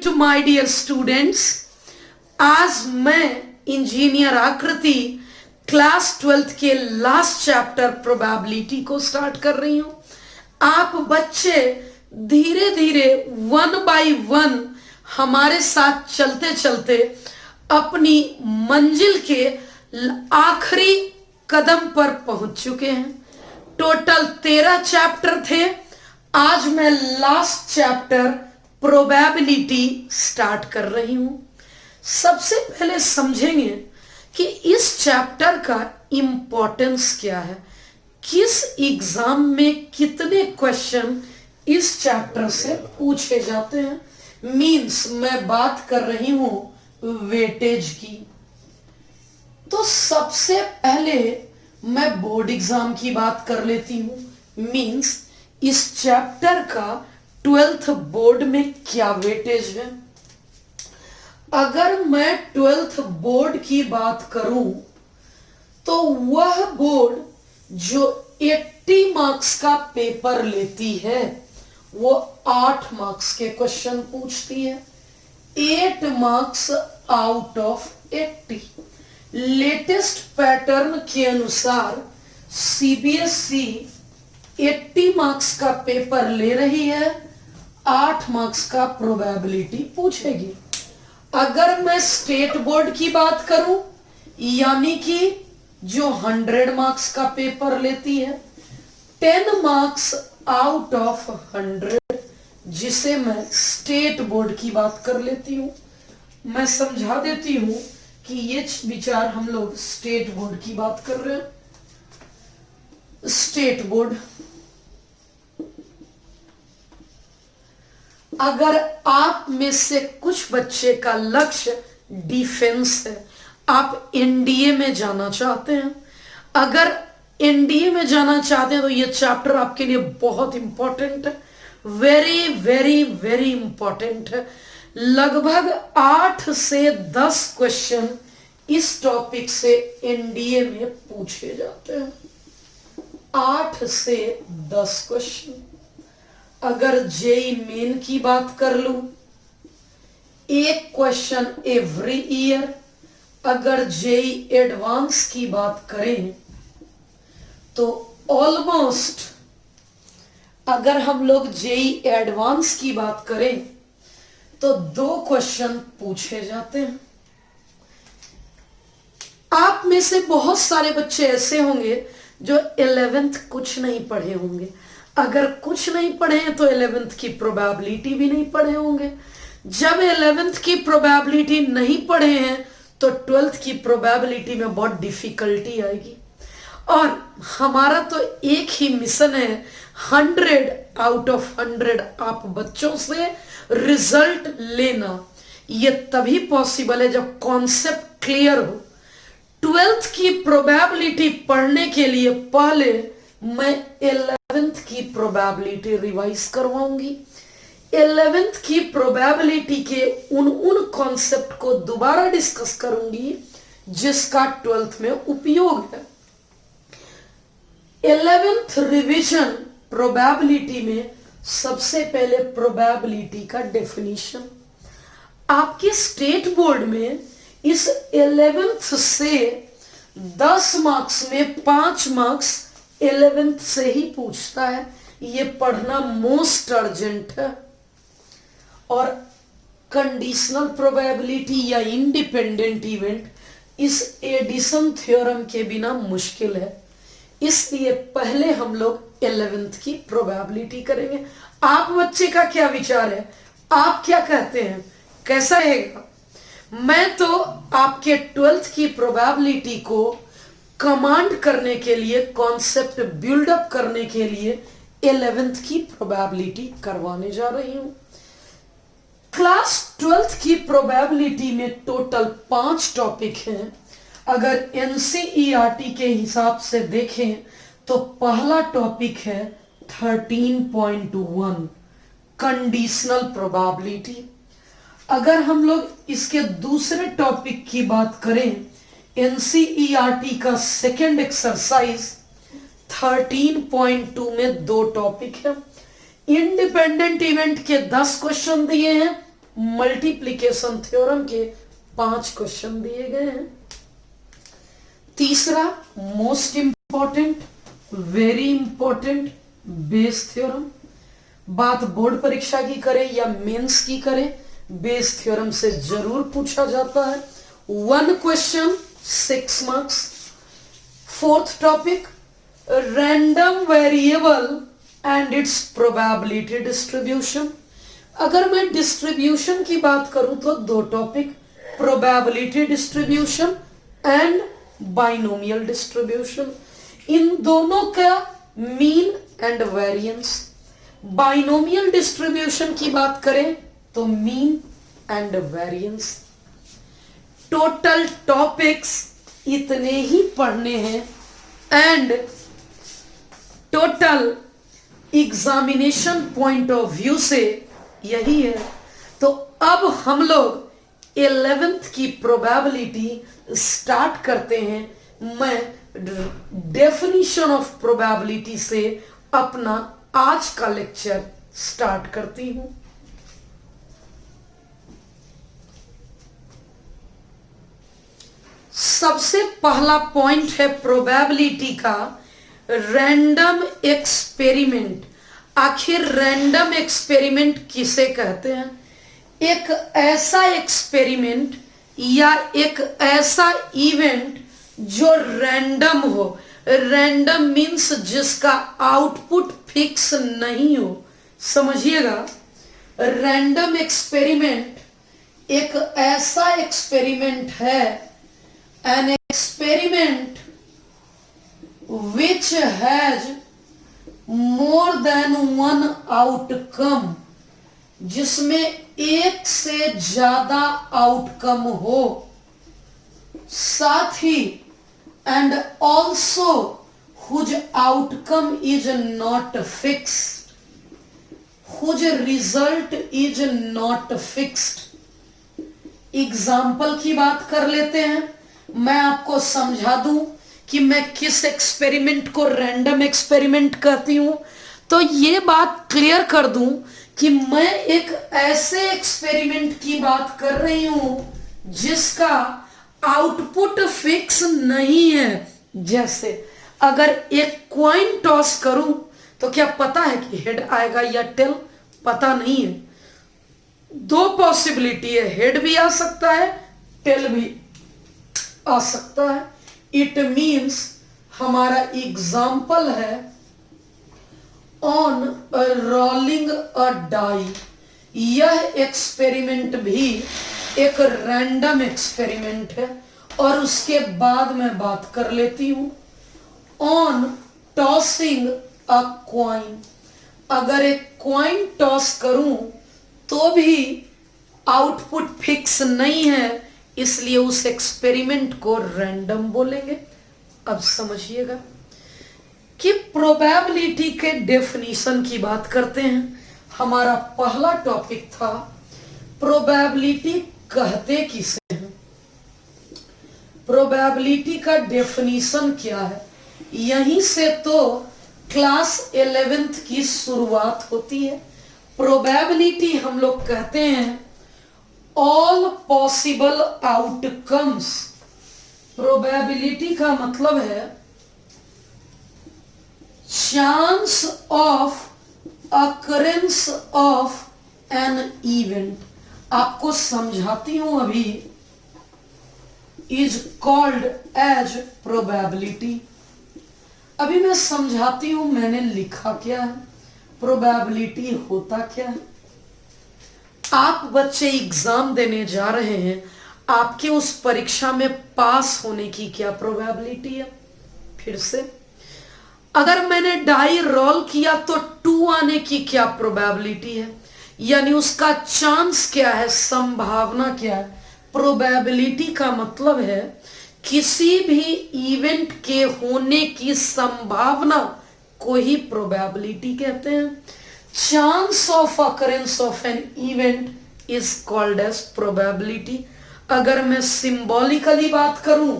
Night my dear students. आज मैं engineer आकृति क्लास 12th के लास्ट चैप्टर प्रोबेबिलिटी को स्टार्ट कर रही हूं। आप बच्चे धीरे धीरे वन बाय वन हमारे साथ चलते चलते अपनी मंजिल के आखिरी कदम पर पहुंच चुके हैं। टोटल 13 चैप्टर थे। आज मैं लास्ट चैप्टर प्रोबेबिलिटी स्टार्ट कर रही हूं। सबसे पहले समझेंगे कि इस चैप्टर का इंपॉर्टेंस क्या है, किस एग्जाम में कितने क्वेश्चन इस चैप्टर से पूछे जाते हैं। मींस मैं बात कर रही हूं वेटेज की। तो सबसे पहले मैं बोर्ड एग्जाम की बात कर लेती हूं। मींस इस चैप्टर का 12th बोर्ड में क्या वेटेज है। अगर मैं 12th बोर्ड की बात करूं तो वह बोर्ड जो 80 मार्क्स का पेपर लेती है वो 8 मार्क्स के क्वेश्चन पूछती है। 8 marks out of 80। Latest pattern के अनुसार सीबीएसई 80 मार्क्स का पेपर ले रही है, 8 मार्क्स का प्रोबेबिलिटी पूछेगी। अगर मैं स्टेट बोर्ड की बात करूं, यानी कि जो 100 मार्क्स का पेपर लेती है, 10 मार्क्स आउट ऑफ 100, जिसे मैं स्टेट बोर्ड की बात कर लेती हूं। मैं समझा देती हूं कि ये विचार हम लोग स्टेट बोर्ड की बात कर रहे हैं। स्टेट बोर्ड, अगर आप में से कुछ बच्चे का लक्ष्य डिफेंस है, आप एनडीए में जाना चाहते हैं, अगर एनडीए में जाना चाहते हैं तो ये चैप्टर आपके लिए बहुत इंपॉर्टेंट है। वेरी वेरी वेरी इंपॉर्टेंट है। लगभग 8 से 10 क्वेश्चन इस टॉपिक से एनडीए में पूछे जाते हैं। 8 से 10 क्वेश्चन। अगर जेई मेन की बात कर लूं, 1 क्वेश्चन एवरी ईयर। अगर जेई एडवांस की बात करें तो ऑलमोस्ट, अगर हम लोग जेई एडवांस की बात करें तो 2 क्वेश्चन पूछे जाते हैं। आप में से बहुत सारे बच्चे ऐसे होंगे जो 11th कुछ नहीं पढ़े होंगे। अगर कुछ नहीं पढ़े हैं तो 11th की प्रोबेबिलिटी भी नहीं पढ़े होंगे। जब 11th की प्रोबेबिलिटी नहीं पढ़े हैं तो 12th की प्रोबेबिलिटी में बहुत डिफिकल्टी आएगी। और हमारा तो एक ही मिशन है, 100 आउट ऑफ 100 आप बच्चों से रिजल्ट लेना। ये तभी पॉसिबल है जब कॉन्सेप्ट क्लियर हो। 12th की प्रोबेबिलिटी पढ़ने के लिए पहले मैं 11th की प्रोबेबिलिटी रिवाइज करवाऊंगी। 11th की प्रोबेबिलिटी के उन कॉन्सेप्ट को दोबारा डिस्कस करूंगी जिसका 12th में उपयोग है। 11th रिवीजन प्रोबेबिलिटी में सबसे पहले प्रोबेबिलिटी का डेफिनेशन। आपके स्टेट बोर्ड में इस 11th से 10 मार्क्स में 5 मार्क्स 11th से ही पूछता है। ये पढ़ना मोस्ट अर्जेंट है। और कंडीशनल प्रोबेबिलिटी या इंडिपेंडेंट इवेंट इस एडिशन थ्योरम के बिना मुश्किल है। इसलिए पहले हम लोग 11th की प्रोबेबिलिटी करेंगे। आप बच्चे का क्या विचार है, आप क्या कहते हैं, कैसा रहेगा? मैं तो आपके 12th की प्रोबेबिलिटी को कमांड करने के लिए, कॉन्सेप्ट बिल्डअप करने के लिए 11th की प्रोबेबिलिटी करवाने जा रही हूं। क्लास 12th की प्रोबेबिलिटी में टोटल 5 टॉपिक हैं। अगर एनसीईआरटी के हिसाब से देखें तो पहला टॉपिक है 13.1 कंडीशनल प्रोबेबिलिटी। अगर हम लोग इसके दूसरे टॉपिक की बात करें, एनसीईआरटी का सेकेंड एक्सरसाइज 13.2 में 2 टॉपिक है। इंडिपेंडेंट इवेंट के 10 क्वेश्चन दिए हैं मल्टीप्लिकेशन थ्योरम के 5 क्वेश्चन दिए गए हैं। तीसरा most important, very important, Bayes theorem. बात बोर्ड परीक्षा की करें या मेंस की करें, बेस थ्योरम से जरूर पूछा जाता है। 1 question 6 marks. Fourth topic, random variable and its probability distribution. अगर मैं डिस्ट्रीब्यूशन की बात करूं तो 2 topic, probability distribution and binomial distribution. इन दोनों का mean and variance. Binomial distribution की बात करें तो mean and variance. Total topics इतने ही पढ़ने हैं and total examination point of view से यही है। तो अब हम लोग 11th की प्रोबेबिलिटी स्टार्ट करते हैं। मैं डेफिनेशन ऑफ प्रोबेबिलिटी से अपना आज का लेक्चर स्टार्ट करती हूं। सबसे पहला पॉइंट है प्रोबेबिलिटी का, रैंडम एक्सपेरिमेंट। आखिर रैंडम एक्सपेरिमेंट किसे कहते हैं? एक ऐसा एक्सपेरिमेंट या एक ऐसा इवेंट जो रैंडम हो। रैंडम मीन्स जिसका आउटपुट फिक्स नहीं हो। समझिएगा, रैंडम एक्सपेरिमेंट एक ऐसा एक्सपेरिमेंट है, an experiment which has more than one outcome, जिसमें एक से ज्यादा आउटकम हो, साथ ही and also whose outcome is not fixed, whose result is not fixed। Example की बात कर लेते हैं। मैं आपको समझा दूं कि मैं किस एक्सपेरिमेंट को रैंडम एक्सपेरिमेंट कहती हूं। तो ये बात क्लियर कर दूं कि मैं एक ऐसे एक्सपेरिमेंट की बात कर रही हूं जिसका आउटपुट फिक्स नहीं है। जैसे अगर एक कॉइन टॉस करूं तो क्या पता है कि हेड आएगा या टेल? पता नहीं है। 2 पॉसिबिलिटी है, हेड भी आ सकता है, टेल भी आ सकता है। इट मीन्स हमारा एग्जाम्पल है ऑन रोलिंग अ डाई। यह एक्सपेरिमेंट भी एक रैंडम एक्सपेरिमेंट है। और उसके बाद मैं बात कर लेती हूं ऑन टॉसिंग अ क्वाइन। अगर एक क्वाइन टॉस करूं तो भी आउटपुट फिक्स नहीं है, इसलिए उस एक्सपेरिमेंट को रैंडम बोलेंगे। अब समझिएगा कि प्रोबेबिलिटी के डेफिनेशन की बात करते हैं। हमारा पहला टॉपिक था प्रोबेबिलिटी कहते किसे हैं। प्रोबेबिलिटी का डेफिनेशन क्या है? यहीं से तो क्लास 11th की शुरुआत होती है। प्रोबेबिलिटी हम लोग कहते हैं ऑल पॉसिबल आउटकम्स। प्रोबेबिलिटी का मतलब है chance of occurrence of an event. आपको समझाती हूं अभी। Is called as probability. अभी मैं समझाती हूं मैंने लिखा क्या है, प्रोबेबिलिटी होता क्या है। आप बच्चे एग्जाम देने जा रहे हैं, आपके उस परीक्षा में पास होने की क्या प्रोबेबिलिटी है? फिर से, अगर मैंने डाई रोल किया तो 2 आने की क्या प्रोबेबिलिटी है? यानी उसका चांस क्या है, संभावना क्या है। प्रोबेबिलिटी का मतलब है किसी भी इवेंट के होने की संभावना को ही प्रोबेबिलिटी कहते हैं। Chance of occurrence of an event is called as probability. अगर मैं सिंबॉलिकली बात करूं,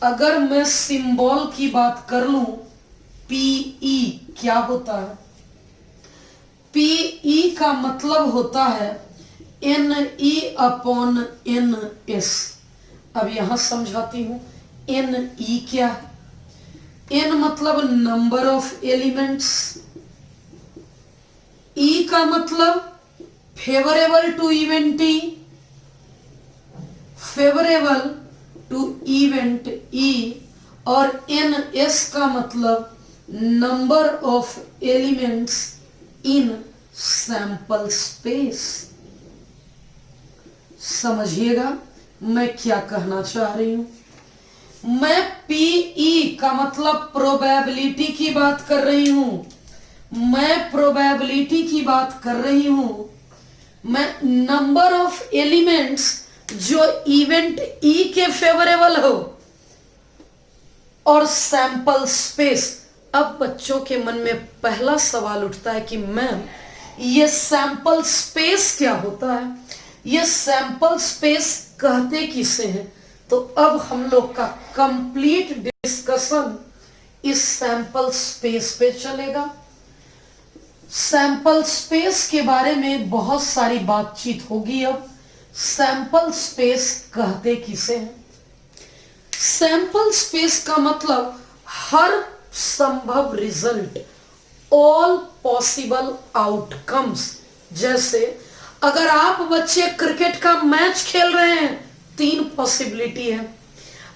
अगर मैं सिंबल की बात कर लूं, पीई क्या होता है? पीई का मतलब होता है n E upon n S. अब यहां समझाती हूं एन ई क्या है। एन मतलब नंबर ऑफ एलिमेंट्स, ई का मतलब favourable to event E, favourable to event E, और एन एस का मतलब number of elements in sample space. समझिएगा मैं क्या कहना चाह रही हूं। मैं पीई का मतलब प्रोबेबिलिटी की बात कर रही हूं, मैं प्रोबेबिलिटी की बात कर रही हूं। मैं नंबर ऑफ एलिमेंट्स जो इवेंट ई के फेवरेबल हो और सैंपल स्पेस। अब बच्चों के मन में पहला सवाल उठता है कि मैम ये सैंपल स्पेस क्या होता है, ये सैंपल स्पेस कहते किसे हैं। तो अब हम लोग का कंप्लीट डिस्कशन इस सैंपल स्पेस पे चलेगा। सैंपल स्पेस के बारे में बहुत सारी बातचीत होगी। अब सैंपल स्पेस कहते किसे हैं। सैंपल स्पेस का मतलब हर संभव रिजल्ट, ऑल पॉसिबल आउटकम्स। जैसे अगर आप बच्चे क्रिकेट का मैच खेल रहे हैं, 3 पॉसिबिलिटी है।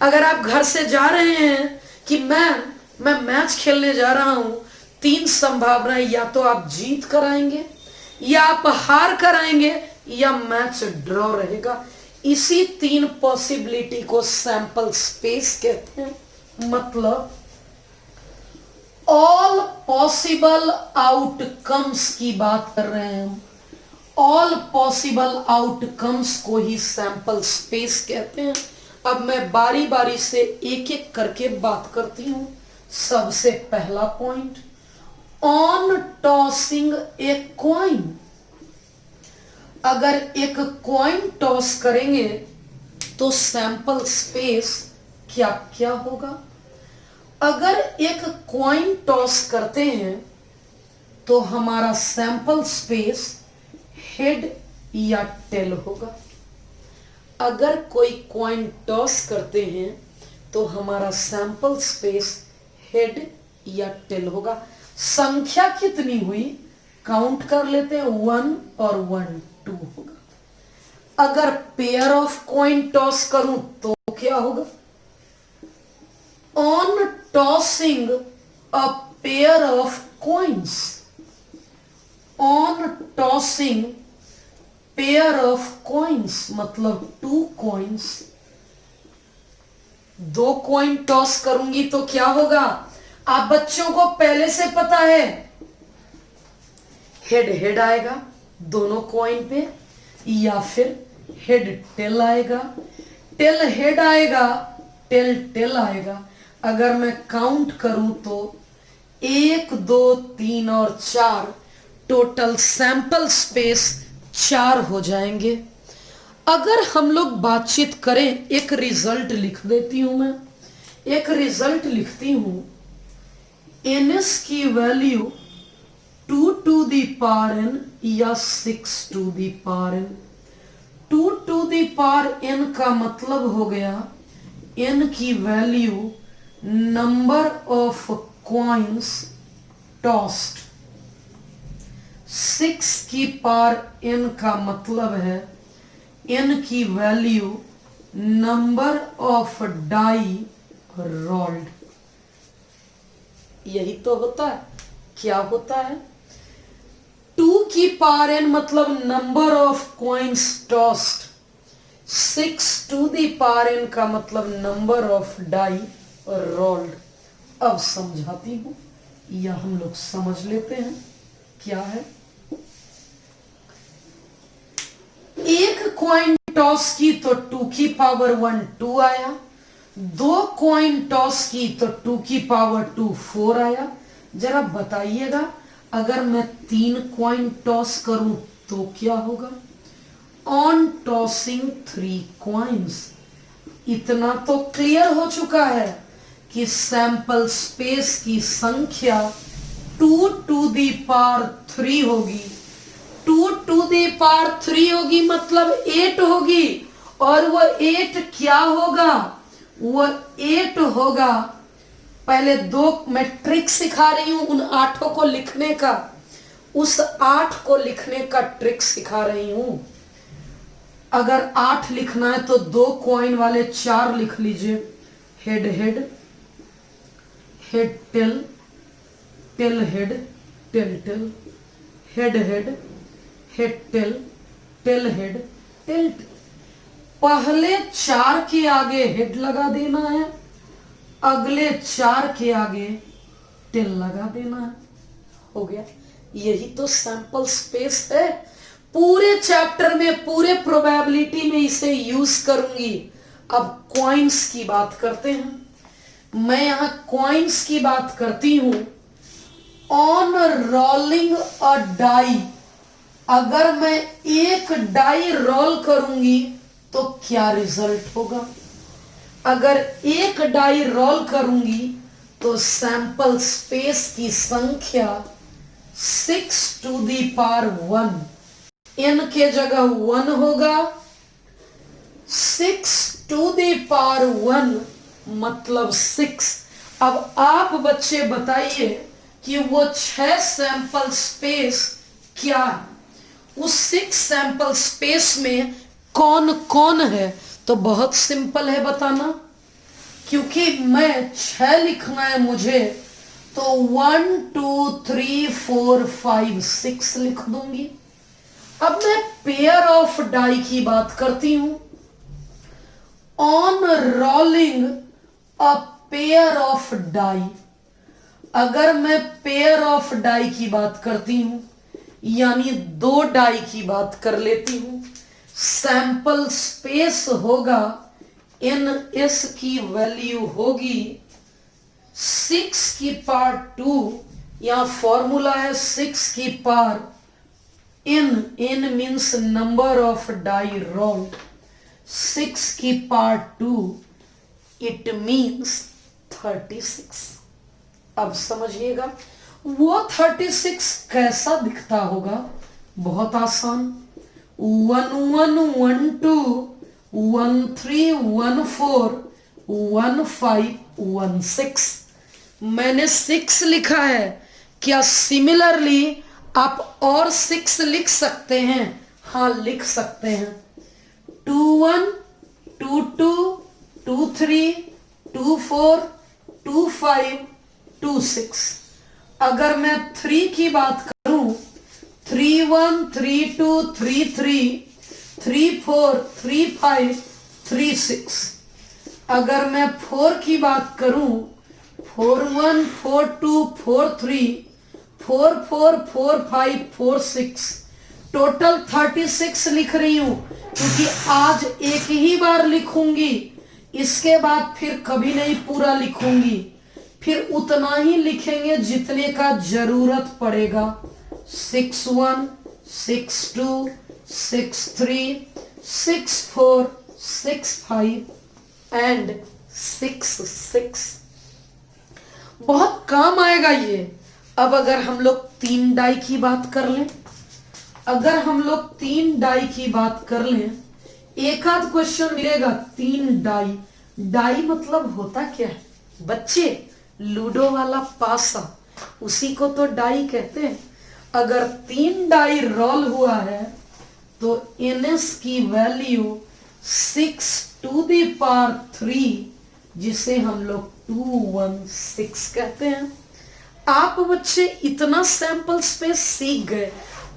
अगर आप घर से जा रहे हैं कि मैं मैच खेलने जा रहा हूं, 3 संभावनाएं, या तो आप जीत कर आएंगे, या आप हार कर आएंगे, या मैच ड्रॉ रहेगा। इसी 3 पॉसिबिलिटी को सैंपल स्पेस कहते हैं। मतलब ऑल पॉसिबल आउटकम्स की बात कर रहे हैं हम। ऑल पॉसिबल आउटकम्स को ही सैंपल स्पेस कहते हैं। अब मैं बारी बारी से एक एक करके बात करती हूं। सबसे पहला point, on tossing a coin. अगर एक कॉइन टॉस करेंगे तो सैंपल स्पेस क्या क्या होगा। अगर एक कॉइन टॉस करते हैं तो हमारा सैंपल स्पेस हेड या टेल होगा। अगर कोई कॉइन टॉस करते हैं तो हमारा सैंपल स्पेस हेड या टेल होगा। संख्या कितनी हुई काउंट कर लेते हैं, 1 और 1 2 होगा। अगर पेयर ऑफ कॉइन टॉस करूं तो क्या होगा। On tossing a pair of coins, on tossing pair of coins मतलब 2 कॉइन्स। 2 कॉइन टॉस करूंगी तो क्या होगा। आप बच्चों को पहले से पता है, हेड हेड आएगा दोनों कॉइन पे, या फिर हेड टेल आएगा, टेल हेड आएगा, टेल टेल आएगा। अगर मैं काउंट करूं तो 1 2 3 और 4, टोटल सैंपल स्पेस 4 हो जाएंगे। अगर हम लोग बातचीत करें, एक रिजल्ट लिख देती हूं मैं, एक रिजल्ट लिखती हूं। एनएस की value 2 to the power n या 6 to the power n। 2 to the power n का मतलब हो गया n की value number of coins tossed. 6 की पावर n का मतलब है n की value number of die rolled. यही तो होता है। क्या होता है। 2 की पावर n मतलब number of coins tossed. 6 to the power n का मतलब नंबर ऑफ डाई रोल्ड। अब समझाती हूं, या हम लोग समझ लेते हैं क्या है। एक कॉइन टॉस की तो 2 की पावर 1 2 आया। 2 कॉइन टॉस की तो 2 की पावर 2 4 आया। जरा बताइएगा, अगर मैं 3 कॉइन टॉस करूं तो क्या होगा। On tossing 3 coins. इतना तो क्लियर हो चुका है कि सैंपल स्पेस की संख्या 2 टू दी पावर 3 होगी। 2 टू दी पावर 3 होगी मतलब 8 होगी, और वो 8 क्या होगा, वो 8 होगा। पहले दो मैं ट्रिक सिखा रही हूं उन 8 को लिखने का, उस 8 को लिखने का ट्रिक सिखा रही हूं। अगर 8 लिखना है तो 2 कॉइन वाले 4 लिख लीजिए। Head head, head tail, tail head, tail tail, head head, head tail, tail head, tail tail. पहले 4 के आगे हेड लगा देना है, अगले 4 के आगे टेल लगा देना है। हो गया। यही तो सैंपल स्पेस है। पूरे चैप्टर में, पूरे प्रोबेबिलिटी में इसे यूज करूंगी। अब कॉइन्स की बात करते हैं। मैं यहां कॉइन्स की बात करती हूं। ऑन रोलिंग अ डाई, अगर मैं एक डाई रोल करूंगी तो क्या रिजल्ट होगा। अगर एक डाई रोल करूंगी तो सैंपल स्पेस की संख्या 6 टू दी पावर 1, n के जगह 1 होगा। 6 टू दी पावर 1 मतलब 6। अब आप बच्चे बताइए कि वो 6 सैंपल स्पेस क्या है। उस 6 सैंपल स्पेस में कौन कौन है, तो बहुत सिंपल है बताना। क्योंकि मैं 6 लिखना है मुझे, तो 1 2 3 4 5 6 लिख दूंगी। अब मैं पेयर ऑफ डाई की बात करती हूं। On rolling a pair of die, अगर मैं पेयर ऑफ डाई की बात करती हूं, यानी 2 डाई की बात कर लेती हूं, सैंपल स्पेस होगा इन, एस की वैल्यू होगी 6 की पावर 2, या फॉर्मूला है 6 की power n means number of die roll, 6 की पावर 2 इट मीन्स 36। अब समझिएगा वो 36 कैसा दिखता होगा। बहुत आसान। 1 1 1 2 1 3 1 4 1 5 1 6। मैंने 6 लिखा है। क्या सिमिलरली आप और 6 लिख सकते हैं? हाँ लिख सकते हैं। 2 1 2 2 2 3 2 4 2 5 2 6। अगर मैं 3 की बात करूं, 3 1 3 2 3 3 3 4 3 5 3 6। अगर मैं 4 की बात करूं, 4 1 4 2 4 3 4 4 4 5 4 6। टोटल 36 लिख रही हूं, क्योंकि आज एक ही बार लिखूंगी, इसके बाद फिर कभी नहीं पूरा लिखूंगी। फिर उतना ही लिखेंगे जितने का जरूरत पड़ेगा। 6 1 6 2 6 3 6 4 6 5 एंड 6 6। बहुत काम आएगा ये। अब अगर हम लोग 3 डाई की बात कर लें, अगर हम लोग 3 डाई की बात कर लें, एक आध क्वेश्चन मिलेगा 3 डाई। डाई मतलब होता क्या है बच्चे? लूडो वाला पासा, उसी को तो डाई कहते हैं। अगर 3 डाई रोल हुआ है तो ns की वैल्यू 6 टू दी पावर 3, जिसे हम लोग 216 कहते हैं। आप बच्चे इतना सैंपल स्पेस सीख गए।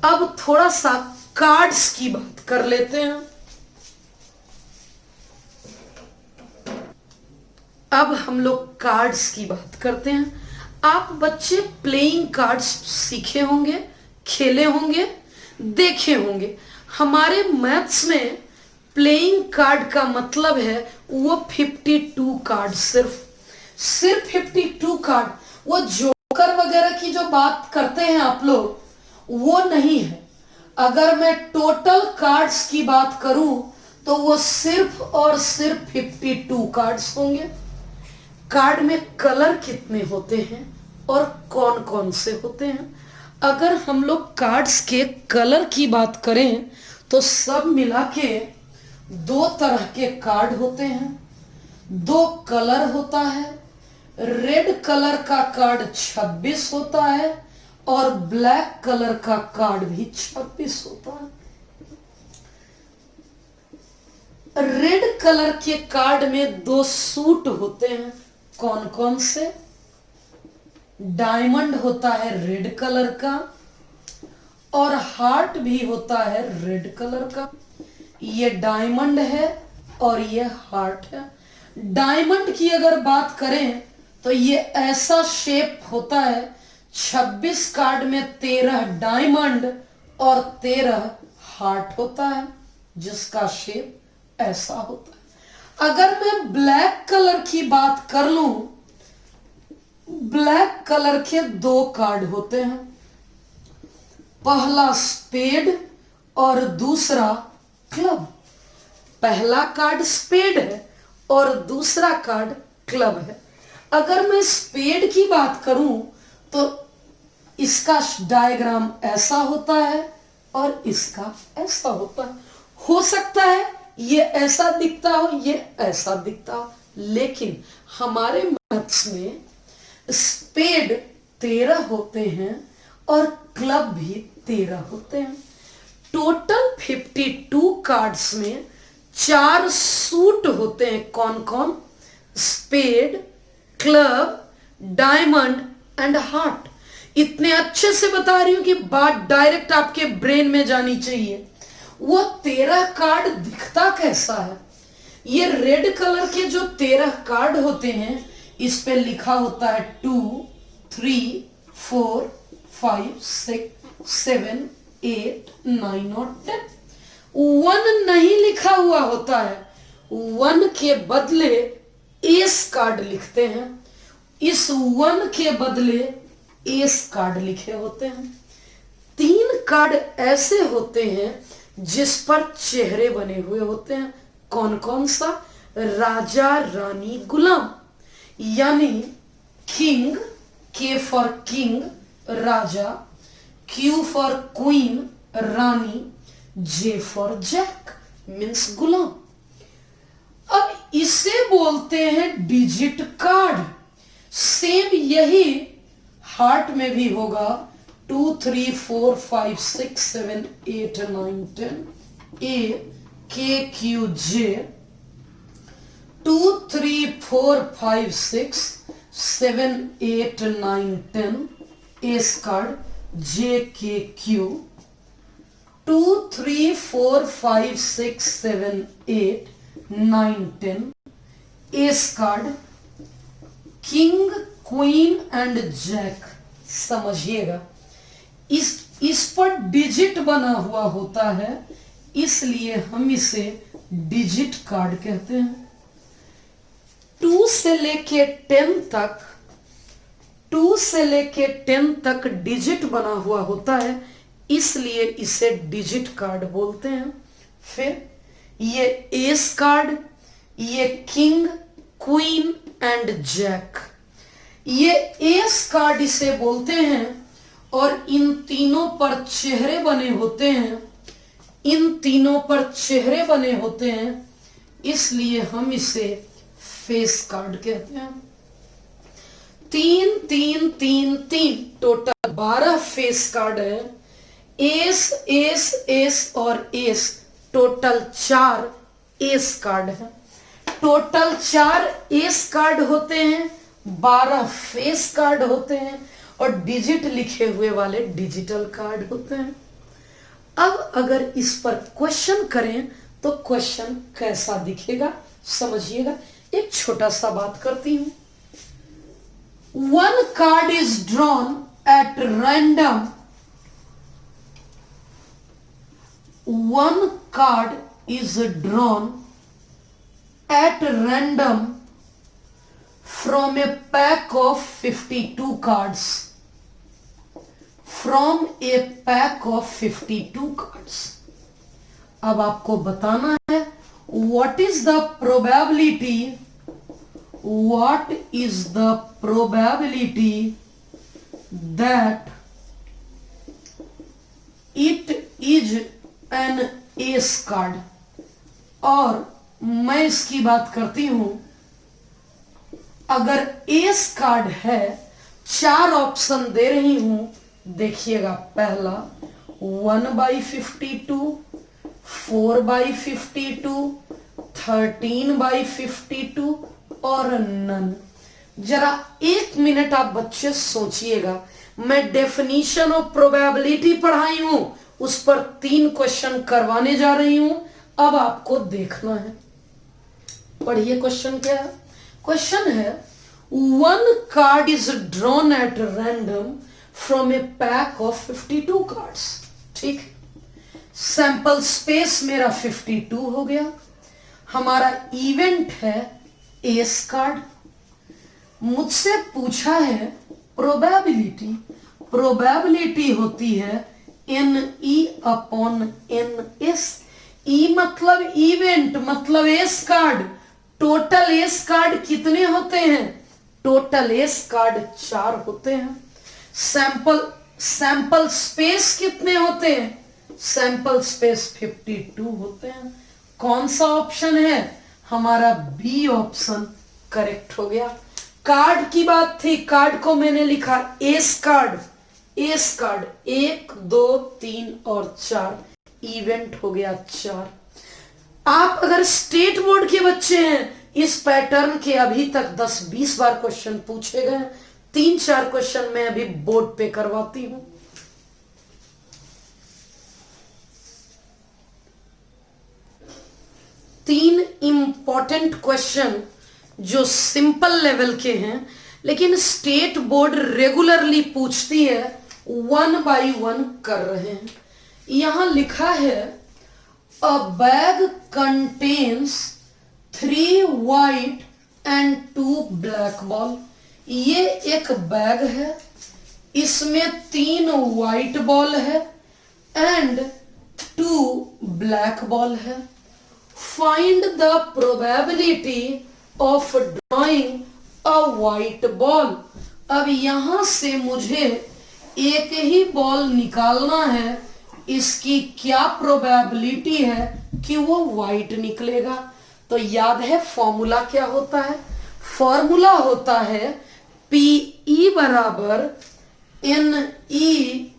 अब थोड़ा सा कार्ड्स की बात कर लेते हैं। अब हम लोग कार्ड्स की बात करते हैं। आप बच्चे प्लेइंग कार्ड्स सीखे होंगे, खेले होंगे, देखे होंगे। हमारे मैथ्स में प्लेइंग कार्ड का मतलब है वो 52 कार्ड, सिर्फ 52 कार्ड। वो जोकर वगैरह की जो बात करते हैं आप लोग, वो नहीं है। अगर मैं टोटल कार्ड्स की बात करूं तो वो सिर्फ और सिर्फ 52 कार्ड्स होंगे। कार्ड में कलर कितने होते हैं और कौन कौन से होते हैं? अगर हम लोग कार्ड्स के कलर की बात करें तो सब मिला के दो तरह के कार्ड होते हैं, दो कलर होता है। रेड कलर का कार्ड 26 होता है और ब्लैक कलर का कार्ड भी 26 होता है। रेड कलर के कार्ड में दो सूट होते हैं, कौन कौन से? डायमंड होता है रेड कलर का और हार्ट भी होता है रेड कलर का। ये डायमंड है और ये हार्ट है। डायमंड की अगर बात करें तो ये ऐसा शेप होता है, 26 कार्ड में 13 डायमंड और 13 हार्ट होता है, जिसका शेप ऐसा होता है। अगर मैं ब्लैक कलर की बात कर लूं, ब्लैक कलर के दो कार्ड होते हैं, पहला स्पेड और दूसरा क्लब। पहला कार्ड स्पेड है और दूसरा कार्ड क्लब है। अगर मैं स्पेड की बात करूं तो इसका डायग्राम ऐसा होता है और इसका ऐसा होता है। हो सकता है ये ऐसा दिखता हो, ये ऐसा दिखता हो, लेकिन हमारे मैथ्स में स्पेड 13 होते हैं और क्लब भी 13 होते हैं। टोटल 52 कार्ड्स में 4 सूट होते हैं, कौन कौन? Spade, club, diamond and heart. इतने अच्छे से बता रही हूं कि बात डायरेक्ट आपके ब्रेन में जानी चाहिए। वो 13 कार्ड दिखता कैसा है? ये रेड कलर के जो 13 कार्ड होते हैं, इस पे लिखा होता है 2, 3, 4, 5, 6, 7, 8, 9 और 10। 1 नहीं लिखा हुआ होता है, 1 के बदले एस कार्ड लिखते हैं। इस 1 के बदले एस कार्ड लिखे होते हैं। 3 कार्ड ऐसे होते हैं जिस पर चेहरे बने हुए होते हैं, कौन कौन सा? राजा, रानी, गुलाम, यानी किंग, के फॉर किंग राजा, क्यू फॉर क्वीन रानी, जे फॉर जैक मीन्स गुलाम। अब इसे बोलते हैं डिजिट कार्ड। सेम यही हार्ट में भी होगा, 2, 3, 4, 5, 6, 7, 8, 9, 10, A, K, Q, J, 2, 3, 4, 5, 6, 7, 8, 9, 10, ace card, J, K, Q, 2, 3, 4, 5, 6, 7, 8, 9, 10, ace card, king, queen and jack. समझिएगा, इस पर डिजिट बना हुआ होता है, इसलिए हम इसे डिजिट कार्ड कहते हैं। 2 से लेके 10 तक, 2 से लेके 10 तक डिजिट बना हुआ होता है, इसलिए इसे डिजिट कार्ड बोलते हैं। फिर ये एस कार्ड, ये किंग, क्वीन एंड जैक, ये एस कार्ड इसे बोलते हैं और इन तीनों पर चेहरे बने होते हैं, इन तीनों पर चेहरे बने होते हैं, इसलिए हम इसे फेस कार्ड कहते हैं। 3, 3, 3, 3 टोटल 12 फेस कार्ड है। एस, एस, एस और एस टोटल 4 एस कार्ड है। टोटल 4 एस कार्ड होते हैं, 12 फेस कार्ड होते हैं और डिजिट लिखे हुए वाले डिजिटल कार्ड होते हैं। अब अगर इस पर क्वेश्चन करें तो क्वेश्चन कैसा दिखेगा समझिएगा। एक छोटा सा बात करती हूं। 1 card is drawn at random, 1 card is drawn at random from a pack of 52 cards. From a pack of 52 cards. अब आपको बताना है what is the probability, what is the probability that it is an S card. और मैं इसकी बात करती हूं, अगर एस कार्ड है, 4 ऑप्शन दे रही हूं, देखिएगा। पहला 1/52, 4/52, 13/52 और नन। जरा 1 मिनट आप बच्चे सोचिएगा। मैं डेफिनेशन ऑफ प्रोबेबिलिटी पढ़ाई हूं, उस पर 3 क्वेश्चन करवाने जा रही हूं। अब आपको देखना है। पढ़िए क्वेश्चन क्या है। क्वेश्चन है, 1 card is drawn at random from A pack of 52 cards. ठीक, सैंपल स्पेस मेरा 52 हो गया। हमारा इवेंट है एस कार्ड। मुझसे पूछा है प्रोबेबिलिटी। प्रोबेबिलिटी होती है NE/NS। ई मतलब इवेंट, मतलब S card. Total S card कितने होते हैं? टोटल एस कार्ड 4 होते हैं। सैंपल स्पेस कितने होते हैं? सैंपल स्पेस 52 होते हैं। कौन सा ऑप्शन है? हमारा बी ऑप्शन करेक्ट हो गया। कार्ड की बात थी, कार्ड को मैंने लिखा एस कार्ड। एस कार्ड 1, 2, 3 और 4, इवेंट हो गया 4। आप अगर स्टेट बोर्ड के बच्चे हैं, इस पैटर्न के अभी तक 10-20 बार क्वेश्चन पूछे गए। 3-4 क्वेश्चन मैं अभी बोर्ड पे करवाती हूं। तीन इंपॉर्टेंट क्वेश्चन जो सिंपल लेवल के हैं, लेकिन स्टेट बोर्ड रेगुलरली पूछती है, 1 बाय 1 कर रहे हैं। यहां लिखा है, अ bag contains 3 white and 2 black ball. ये एक बैग है, इसमें 3 व्हाइट बॉल है एंड 2 ब्लैक बॉल है। Find the probability of drawing a white ball. अब यहां से मुझे एक ही बॉल निकालना है, इसकी क्या प्रोबेबिलिटी है कि वो व्हाइट निकलेगा। तो याद है फॉर्मूला क्या होता है? फॉर्मूला होता है PE बराबर NE/NS।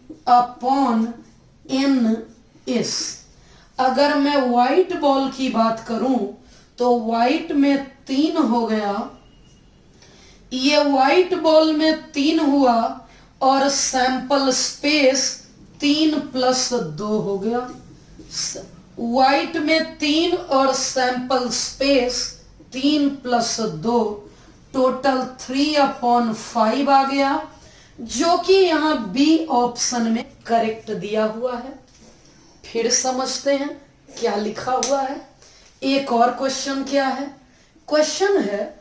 अगर मैं व्हाइट बॉल की बात करूं तो व्हाइट में 3 हो गया, ये व्हाइट बॉल में 3 हुआ और सैंपल स्पेस 3 + 2 हो गया। व्हाइट में 3 और सैंपल स्पेस 3 + 2, टोटल 3/5 आ गया, जो कि यहां बी ऑप्शन में करेक्ट दिया हुआ है। फिर समझते हैं क्या लिखा हुआ है। एक और क्वेश्चन क्या है? क्वेश्चन है,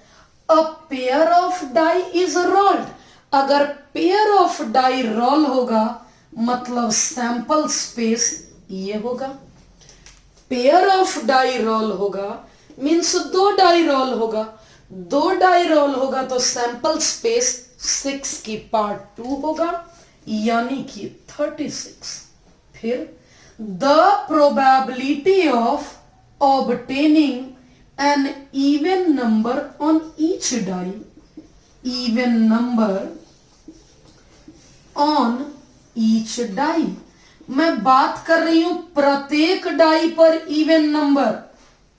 a pair of die is rolled. अगर पेयर ऑफ डाई रोल होगा मतलब सैंपल स्पेस ये होगा। पेयर ऑफ डाई रोल होगा मीन्स 2 डाई रोल होगा। 2 डाई रोल होगा तो सैंपल स्पेस 6 की पार्ट 2 होगा, यानी कि 36। फिर the probability of obtaining an even number on each die, even number on each die। मैं बात कर रही हूं प्रत्येक डाई पर इवन नंबर।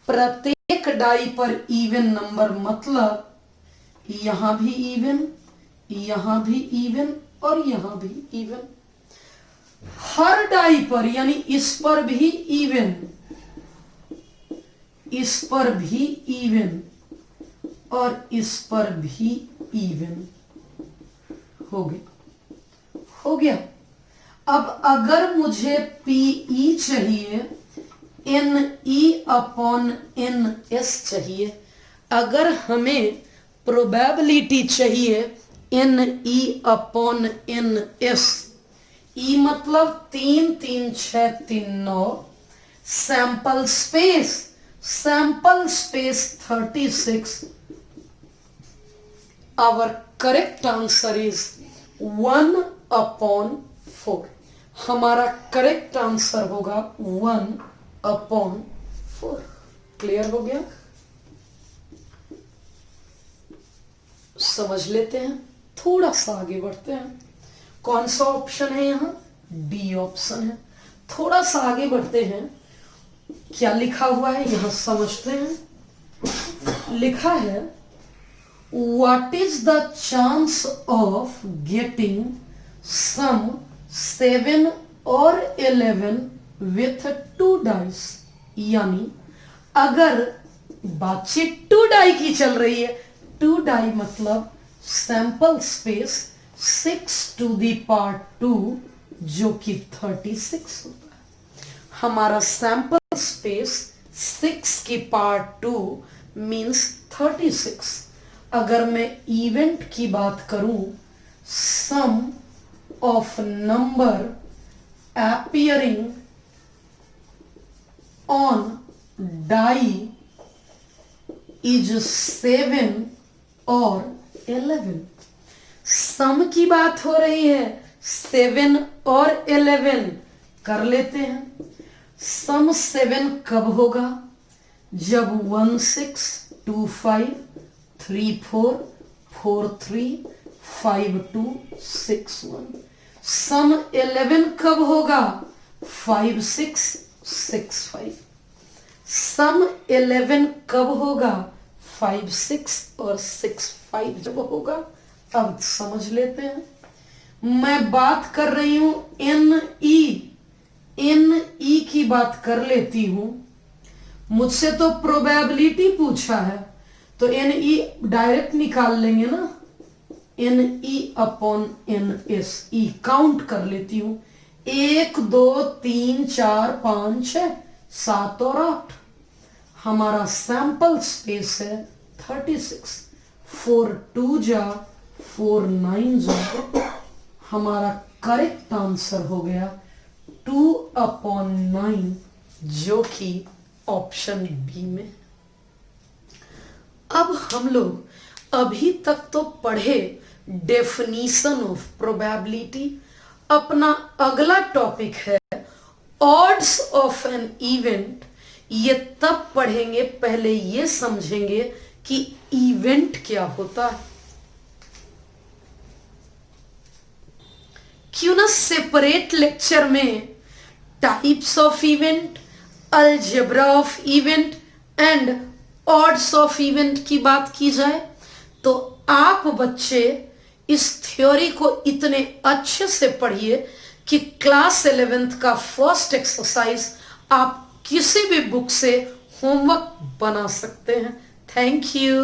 प्रत्येक डाई पर इवन नंबर मतलब यहां भी इवन, यहां भी इवन और यहां भी इवन। हर डाई पर, यानी इस पर भी इवन, इस पर भी इवन और इस पर भी इवन हो गया। अब अगर मुझे PE चाहिए, NE/NS चाहिए, अगर हमें प्रोबेबिलिटी चाहिए NE/NS, E मतलब 3, 3, 6, 3, 9, sample space 36। Our correct answer is 1/4। हमारा करेक्ट आंसर होगा 1/4। क्लियर हो गया? समझ लेते हैं, थोड़ा सा आगे बढ़ते हैं। कौन सा ऑप्शन है यहां? डी ऑप्शन है। थोड़ा सा आगे बढ़ते हैं, क्या लिखा हुआ है यहां समझते हैं। लिखा है what is the chance of getting sum 7 और 11 विथ 2 डाइस। यानी अगर बातचीत 2 डाई की चल रही है, 2 डाई मतलब sample space 6 to the power 2 जो कि 36 होता है। हमारा सैंपल स्पेस 6 की पावर 2 मीन्स 36। अगर मैं इवेंट की बात करूं, sum of number appearing on die is 7 और 11। सम की बात हो रही है, 7 और 11 कर लेते हैं। सम 7 कब होगा? जब 1 6 2 5 3 4 4 3 5 2 6 1। सम 11 कब होगा? 5 6 6 5। सम 11 कब होगा? 5 6 और 6 5 जब होगा। अब समझ लेते हैं। मैं बात कर रही हूं एन ई की बात कर लेती हूं। मुझसे तो प्रोबेबिलिटी पूछा है, तो एन ई डायरेक्ट निकाल लेंगे ना। N E upon n S E count कर लेती हूं। 1 2 3 4 5 6 7 और 8। हमारा सैंपल स्पेस है 36। 4 2 जा 4 9 जा। हमारा करेक्ट आंसर हो गया 2/9 जो कि ऑप्शन बी में। अब हम लोग अभी तक तो पढ़े डेफिनीशन ऑफ प्रोबेबिलिटी। अपना अगला टॉपिक है ऑड्स ऑफ एन इवेंट। ये तब पढ़ेंगे, पहले ये समझेंगे कि इवेंट क्या होता है। क्यों ना सेपरेट लेक्चर में types of event, algebra of event and odds of event की बात की जाए। तो आप बच्चे इस थ्योरी को इतने अच्छे से पढ़िए कि क्लास 11th का फर्स्ट एक्सरसाइज आप किसी भी बुक से होमवर्क बना सकते हैं। Thank you.